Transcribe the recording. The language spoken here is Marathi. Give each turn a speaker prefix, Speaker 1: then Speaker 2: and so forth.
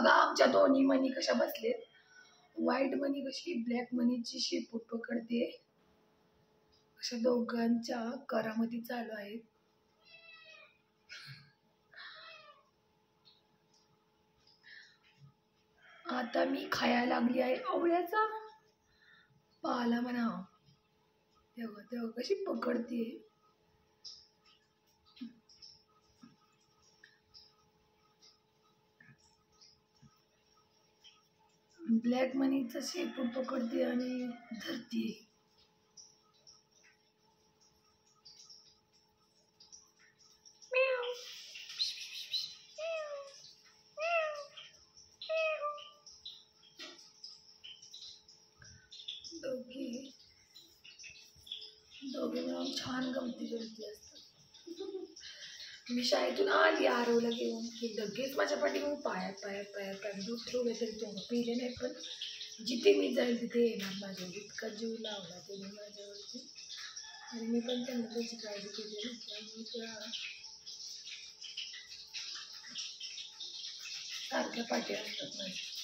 Speaker 1: बघा आमच्या दोन्ही मनी कशा बसलेत. व्हाईट मनी कशी ब्लॅक मनीची शेपूट पकडते. अशा दोघांच्या करामती चालू आहेत. आता मी खायला लागली आहे आवळ्याचा पाला म्हणा. तेव्हा तेव्हा कशी पकडते. ब्लॅक मनीचा शेपूट पकडते आणि धरते. दोघे मिळून छान गमती जमती असतात. मी शाळेतून आली आरवला घेऊन की लगेच माझ्या पाठीमागून पायात दूध ठेवलं तरी तो पिले नाही. पण जिथे मी जाईल तिथे येणार माझ्या. इतका जीव लावला त्याने माझ्यावरती आणि मी पण त्यांना त्याची काळजी केली. त्यामुळे त्या सारख्या पाठी असतात माझ्या.